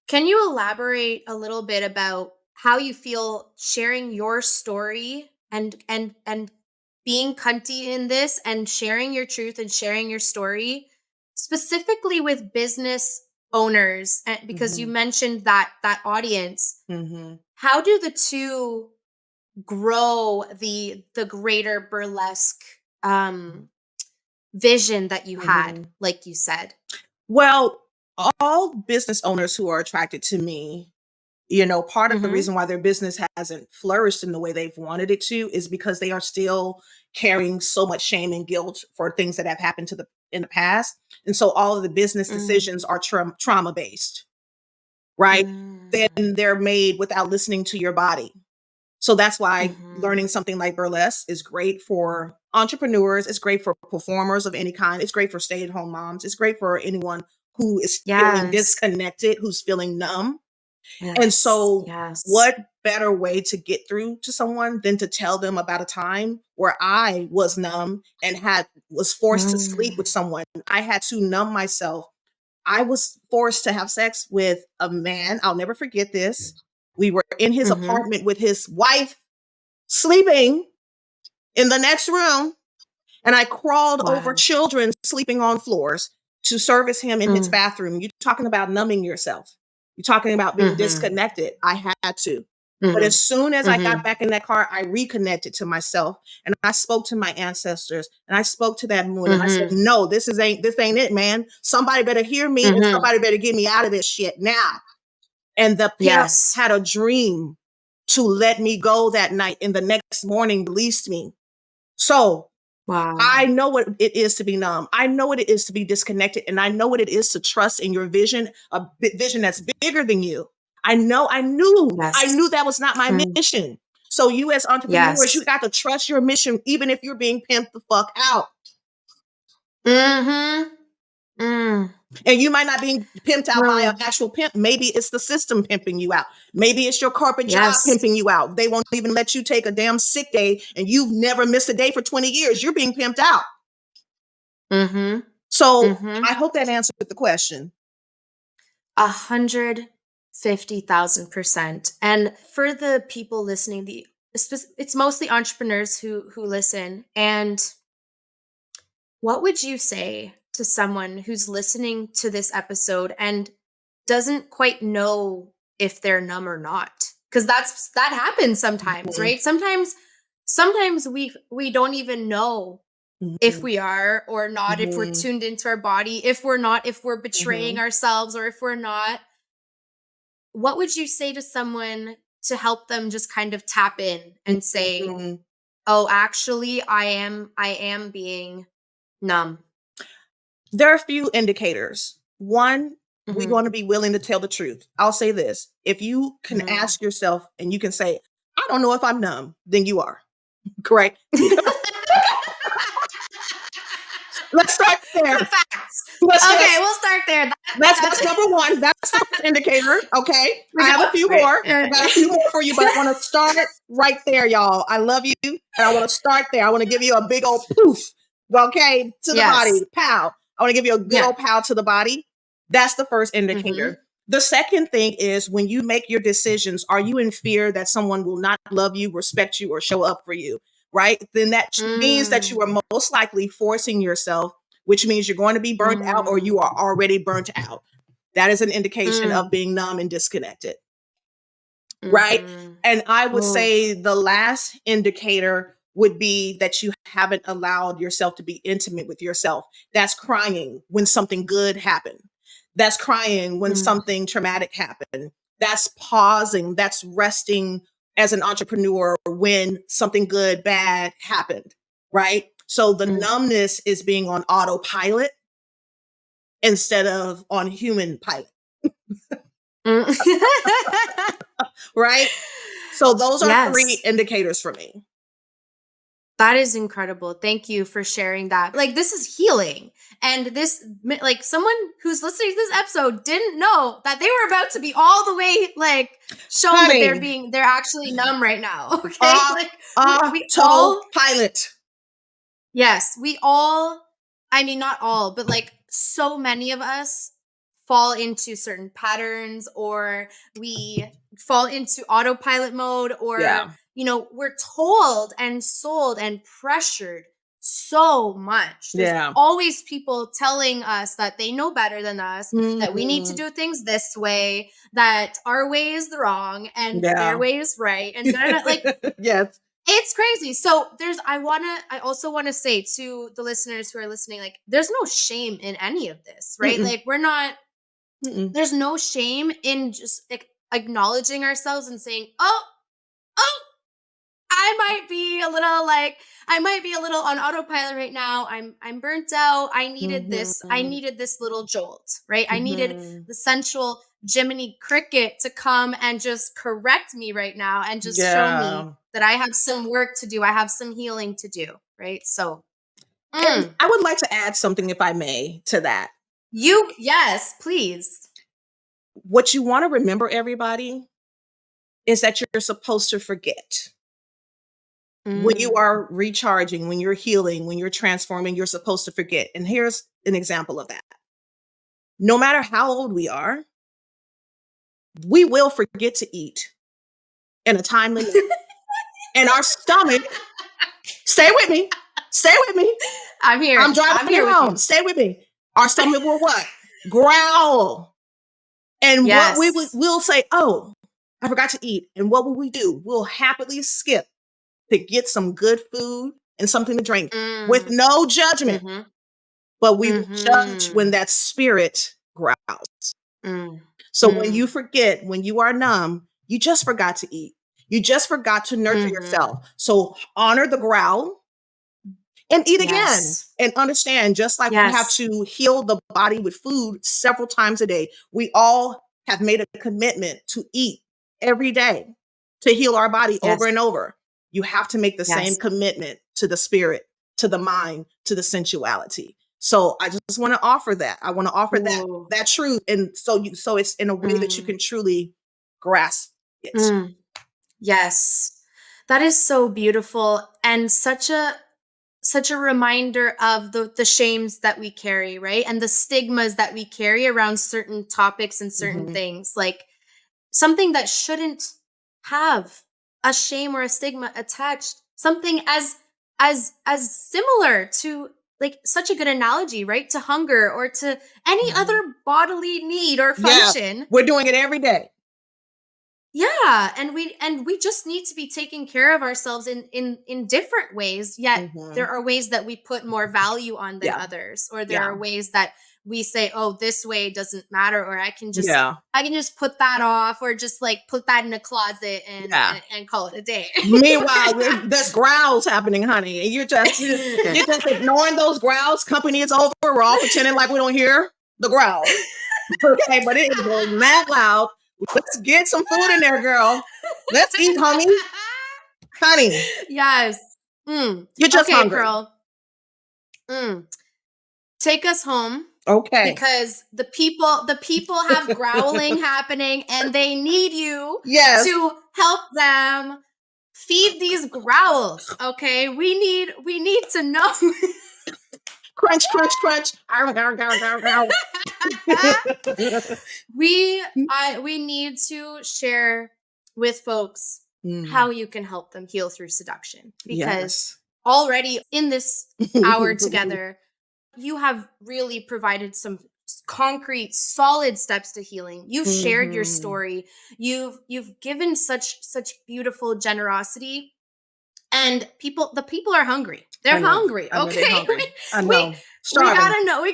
Can you elaborate a little bit about how you feel sharing your story and being cunty in this, and sharing your truth and sharing your story specifically with business owners, because you mentioned that audience. How do the two grow the greater burlesque vision that you had, like you said? Well, all business owners who are attracted to me, part of the reason why their business hasn't flourished in the way they've wanted it to is because they are still carrying so much shame and guilt for things that have happened in the past. And so all of the business decisions are trauma based, right? Then they're made without listening to your body. So that's why learning something like burlesque is great for entrepreneurs. It's great for performers of any kind. It's great for stay-at-home moms. It's great for anyone who is feeling disconnected, who's feeling numb. And so what better way to get through to someone than to tell them about a time where I was numb and was forced to sleep with someone. I had to numb myself. I was forced to have sex with a man. I'll never forget this. We were in his apartment with his wife sleeping in the next room. And I crawled over children sleeping on floors to service him in his bathroom. You're talking about numbing yourself. You're talking about being disconnected. I had to. But as soon as I got back in that car, I reconnected to myself, and I spoke to my ancestors, and I spoke to that moon, and I said, no, this ain't it, man. Somebody better hear me, and somebody better get me out of this shit now. And the pimp had a dream to let me go that night, and the next morning released me. So I know what it is to be numb. I know what it is to be disconnected. And I know what it is to trust in your vision, a vision that's bigger than you. I knew that was not my mission. So you as entrepreneurs, you got to trust your mission, even if you're being pimped the fuck out. And you might not be pimped out by an actual pimp. Maybe it's the system pimping you out. Maybe it's your corporate job pimping you out. They won't even let you take a damn sick day, and you've never missed a day for 20 years. You're being pimped out. So I hope that answered the question. 150,000%. And for the people listening, it's mostly entrepreneurs who listen. And what would you say to someone who's listening to this episode and doesn't quite know if they're numb or not? Because that happens sometimes, right? Sometimes we don't even know if we are or not, if we're tuned into our body, if we're not, if we're betraying ourselves, or if we're not. what would you say to someone to help them just kind of tap in and say, Mhm. oh, actually, I am being numb? There are a few indicators. One, we Mhm. want to be willing to tell the truth. I'll say this. If you can Mm. ask yourself and you can say, I don't know if I'm numb, then you are. Correct. Let's start there. Facts. Let's Okay, just, we'll start there. that's number one. That's the first indicator. Okay. I have a few Right. more. I got a few more for you, but I want to start right there, y'all. I love you. And I want to start there. I want to give you a big old poof. Okay. To the Yes. body. Pow. I want to give you a good old pow to the body. That's the first indicator. The second thing is when you make your decisions, are you in fear that someone will not love you, respect you, or show up for you? Right? Then that means that you are most likely forcing yourself, which means you're going to be burnt out or you are already burnt out. That is an indication of being numb and disconnected. Right? And I would say the last indicator would be that you haven't allowed yourself to be intimate with yourself. That's crying when something good happened. That's crying when something traumatic happened. That's pausing. That's resting as an entrepreneur when something good, bad happened. Right? So the numbness is being on autopilot instead of on human pilot. Right? So those are three indicators for me. That is incredible. Thank you for sharing that. Like, this is healing. And this, like, someone who's listening to this episode didn't know that they were about to be all the way, like, shown that they're actually numb right now. Okay. We all pilot. Yes, we all, I mean, not all, but like so many of us fall into certain patterns, or we fall into autopilot mode, or, we're told and sold and pressured so much. There's always people telling us that they know better than us, that we need to do things this way, that our way is wrong and their way is right. And like, yes. it's crazy. So I also want to say to the listeners who are listening, like, there's no shame in any of this, right? Like, there's no shame in just like acknowledging ourselves and saying, oh, I might be a little on autopilot right now. I'm burnt out. I needed this little jolt, right? I needed the sensual Jiminy Cricket to come and just correct me right now and just show me that I have some work to do. I have some healing to do, right? So and I would like to add something, if I may, to that. Yes, please. What you want to remember, everybody, is that you're supposed to forget. When you are recharging, when you're healing, when you're transforming, you're supposed to forget. And here's an example of that. No matter how old we are, we will forget to eat in a timely manner. And our stomach, stay with me. I'm here. I'm driving you home. Stay with me. Our stomach will what? Growl. And what we'll say, oh, I forgot to eat. And what will we do? We'll happily skip to get some good food and something to drink with no judgment. But we will judge when that spirit growls. So when you forget, when you are numb, you just forgot to eat. You just forgot to nurture yourself. So honor the growl and eat again. And understand, just like we have to heal the body with food several times a day, we all have made a commitment to eat every day to heal our body over and over. You have to make the same commitment to the spirit, to the mind, to the sensuality. So I just want to offer that. I want to offer that truth. And so it's in a way that you can truly grasp it. Yes. That is so beautiful, and such a reminder of the shames that we carry, right? And the stigmas that we carry around certain topics and certain things. Like, something that shouldn't have a shame or a stigma attached. Something as similar to, like, such a good analogy, right? To hunger or to any other bodily need or function. We're doing it every day. Yeah, and we just need to be taking care of ourselves in different ways. Yet there are ways that we put more value on than others, or there are ways that we say, "Oh, this way doesn't matter," or I can just put that off, or just like put that in a closet and call it a day. Meanwhile, there's growls happening, honey, and you're just ignoring those growls. Company is over. We're all pretending like we don't hear the growls. Okay, but it is mad loud. Let's get some food in there, girl. Let's eat, honey. Yes. You're just hungry. Pearl. Take us home. Okay. Because the people have growling happening, and they need you to help them feed these growls. Okay. We need to know. Crunch, crunch, crunch. We need to share with folks how you can help them heal through seduction, because already in this hour together, you have really provided some concrete, solid steps to healing. You've shared your story. You've given such beautiful generosity, and the people are hungry. They're hungry. Okay, they're hungry. We gotta know.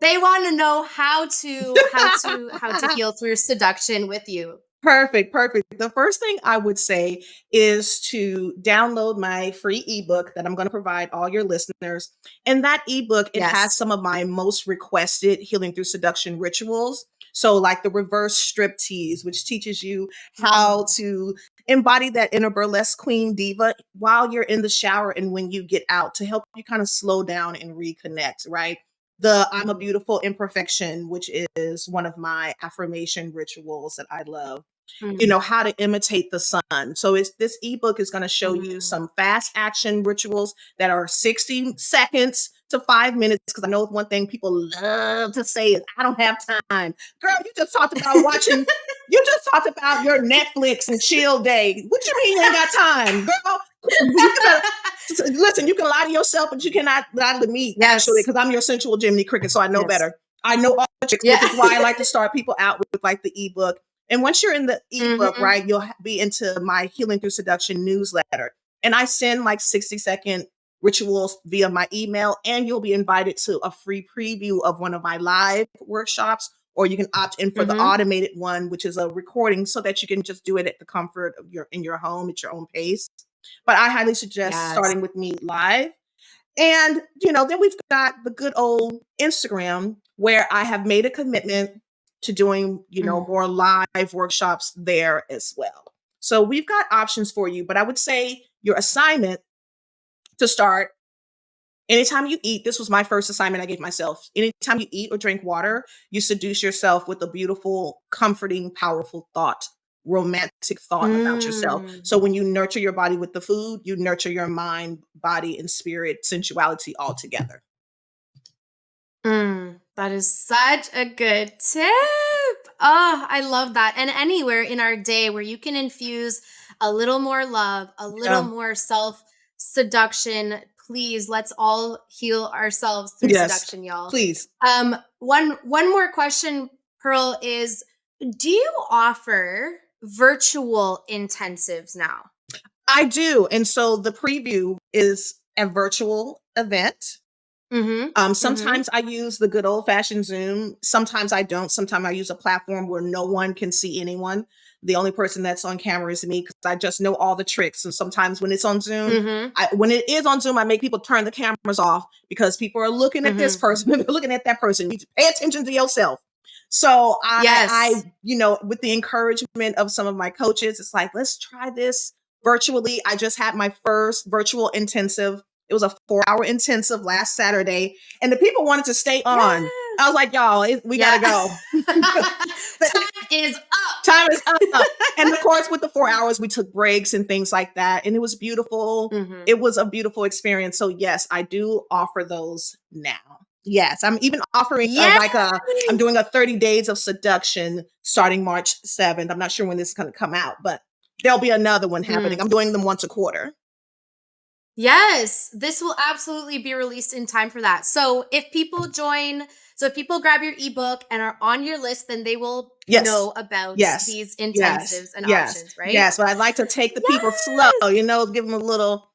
They want to know how to heal through seduction with you. Perfect. The first thing I would say is to download my free ebook that I'm going to provide all your listeners. In that ebook, it has some of my most requested Healing Through Seduction rituals. So like the reverse striptease, which teaches you how to embody that inner burlesque queen diva while you're in the shower and when you get out, to help you kind of slow down and reconnect, right? The I'm a Beautiful Imperfection, which is one of my affirmation rituals that I love. You know, how to imitate the sun. So this ebook is going to show you some fast action rituals that are 60 seconds to 5 minutes. Because I know one thing people love to say is, I don't have time. Girl, you just talked about you just talked about your Netflix and chill day. What you mean you ain't got time? Girl, listen, you can lie to yourself, but you cannot lie to me, actually, because I'm your sensual Jiminy Cricket, so I know better. I know all the tricks, which is why I like to start people out with like the ebook. And once you're in the ebook, right, you'll be into my Healing Through Seduction newsletter. And I send like 60-second rituals via my email, and you'll be invited to a free preview of one of my live workshops, or you can opt in for the automated one, which is a recording, so that you can just do it at the comfort of in your home at your own pace. But I highly suggest starting with me live. And, then we've got the good old Instagram, where I have made a commitment to doing, more live workshops there as well. So we've got options for you, but I would say your assignment to start, anytime you eat, this was my first assignment I gave myself. Anytime you eat or drink water, you seduce yourself with a beautiful, comforting, powerful thought, romantic thought about yourself. So when you nurture your body with the food, you nurture your mind, body, and spirit, sensuality all together. That is such a good tip. Oh, I love that. And anywhere in our day where you can infuse a little more love, a little more self-seduction, please, let's all heal ourselves through seduction, y'all. Please. One more question, Pearl, is, do you offer virtual intensives now? I do. And so the preview is a virtual event. Sometimes I use the good old fashioned Zoom. Sometimes I don't. Sometimes I use a platform where no one can see anyone. The only person that's on camera is me, because I just know all the tricks. And sometimes when it's on Zoom, when it is on Zoom, I make people turn the cameras off, because people are looking at this person and looking at that person. You need to pay attention to yourself. So I, with the encouragement of some of my coaches, it's like, let's try this virtually. I just had my first virtual intensive. It was a 4-hour intensive last Saturday, and the people wanted to stay on. Yes. I was like, y'all, we gotta go. Time is up. And of course, with the 4 hours, we took breaks and things like that. And it was beautiful. It was a beautiful experience. So yes, I do offer those now. Yes, I'm even offering I'm doing a 30 days of seduction starting March 7th. I'm not sure when this is going to come out, but there'll be another one happening. I'm doing them once a quarter. Yes, this will absolutely be released in time for that. So if people grab your ebook and are on your list, then they will Yes. know about Yes. these Yes. intensives and Yes. options, right? Yes. But I'd like to take the people slow, Yes. give them just give them a little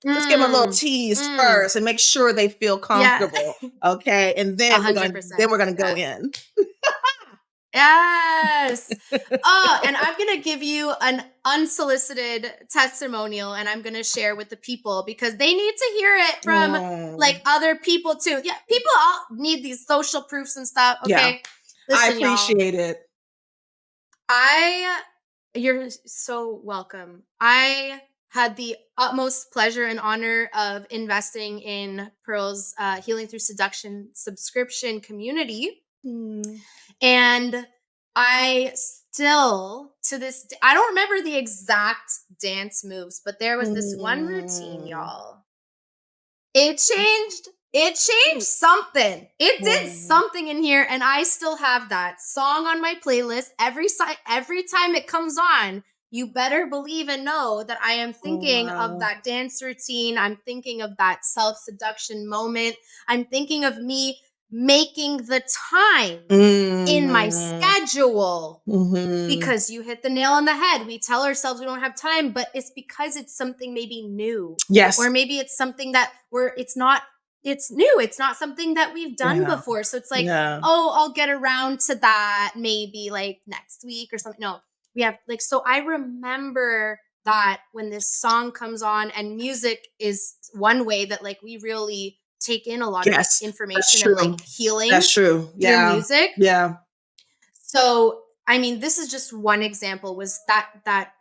Mm, tease mm. first and make sure they feel Yeah. comfortable. Okay. And then then 100%. we're gonna go Yeah. in. Yes. Oh, and I'm going to give you an unsolicited testimonial and I'm going to share with the people because they need to hear it from Oh, like other people too. Yeah, people all need these social proofs and stuff, yeah. okay? I Listen, y'all. appreciate it. I You're so welcome. I had the utmost pleasure and honor of investing in Pearl's Healing Through Seduction subscription community. Mm. And I still, to this day, I don't remember the exact dance moves, but there was this one routine, Mm. y'all. It changed something. It did Mm. something in here, and I still have that song on my playlist. Every time it comes on, you better believe and know that I am Oh, thinking of wow. that dance routine. I'm thinking of that self-seduction moment. I'm thinking of me making the time in my Mhm. schedule Mhm. because you hit the nail on the head. We tell ourselves we don't have time, but it's because it's something maybe new. Yes. Or maybe it's something that it's new. It's not something that we've done Yeah. before. So it's like, Yeah. oh, I'll get around to that maybe like next week or something. No, we have like, so I remember that when this song comes on, and music is one way that like we really take in a lot of Yes. That's information and like true. healing That's true. through Yeah. music. Yeah. So, I mean, this is just one example, was that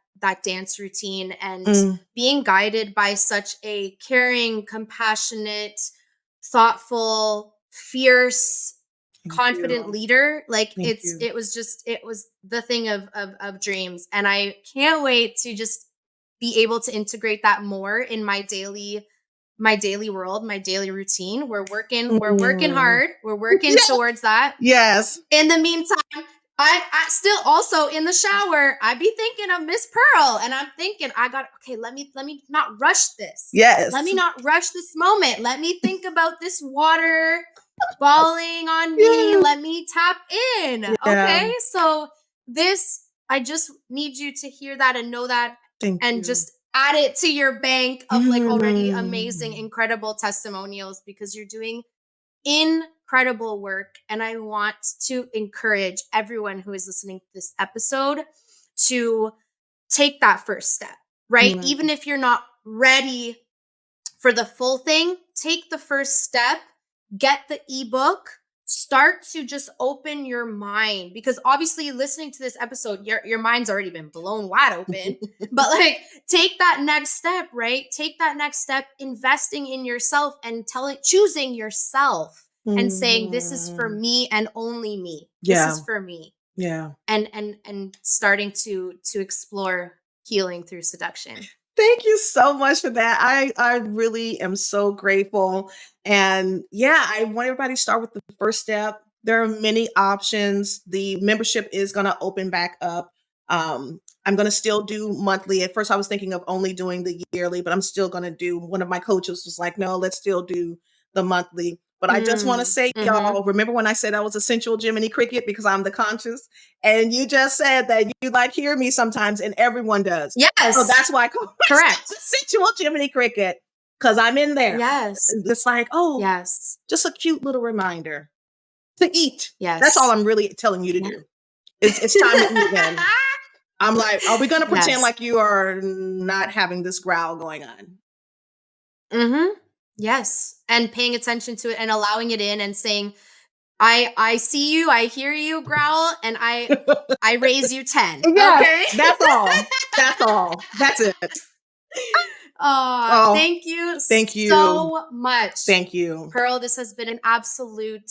dance routine and Mm. being guided by such a caring, compassionate, thoughtful, fierce, Thank confident you. leader. Like Thank you. it was the thing of dreams. And I can't wait to just be able to integrate that more in my daily world, my daily routine. We're working Mm. hard. We're working Yeah. towards that. Yes. In the meantime, I still also in the shower, I be thinking of Miss Pearl, and I'm thinking, okay, let me not rush this. Let Yes. me not rush this moment. Let me think about this water falling on me. Yeah. Let me tap in. Yeah. Okay? So this, I just need you to hear that and know that, Thank and you. just add it to your bank of like already amazing, Mm. incredible testimonials, because you're doing incredible work. And I want to encourage everyone who is listening to this episode to take that first step, right? Mm. Even if you're not ready for the full thing, take the first step, get the ebook, start to just open your mind, because obviously listening to this episode, your mind's already been blown wide open. But like, take that next step, right? Take that next step, investing in yourself and choosing yourself and saying, this is for Mhm. me and only me. This is Yeah. for me. Yeah. And starting to explore healing through seduction. Thank you so much for that. I really am so grateful. And yeah, I want everybody to start with the first step. There are many options. The membership is going to open back up. I'm going to still do monthly. At first, I was thinking of only doing the yearly, but I'm still going to do. One of my coaches was like, "No, let's still do the monthly." But I just want to say, Mm-hmm. y'all, remember when I said I was a sensual Jiminy Cricket because I'm the conscious? And you just said that you like hear me sometimes, and everyone does. So Yes. that's why I call myself Correct. the sensual Jiminy Cricket, because I'm in there. Yes. It's like, oh, Yes. just a cute little reminder to eat. That's all Yes. I'm really telling you to Yeah. do. It's time to eat again. I'm like, are we going to pretend Yes. like you are not having this growl going on? Mm-hmm. Yes. And paying attention to it and allowing it in and saying, I see you, I hear you growl, and I raise you 10. Yes, Okay. that's all. That's all. That's it. Oh, Oh, thank you thank you. so much, Thank you. Pearl. This has been an absolute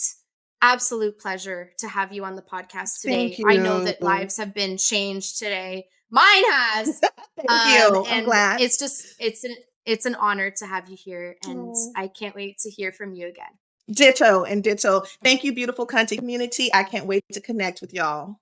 pleasure to have you on the podcast Thank today. I know you. that lives have been changed today. Mine has. Thank you. I'm And glad. it's an honor to have you here, and Oh. I can't wait to hear from you again. Ditto and ditto. Thank you, beautiful CUNTY community. I can't wait to connect with y'all.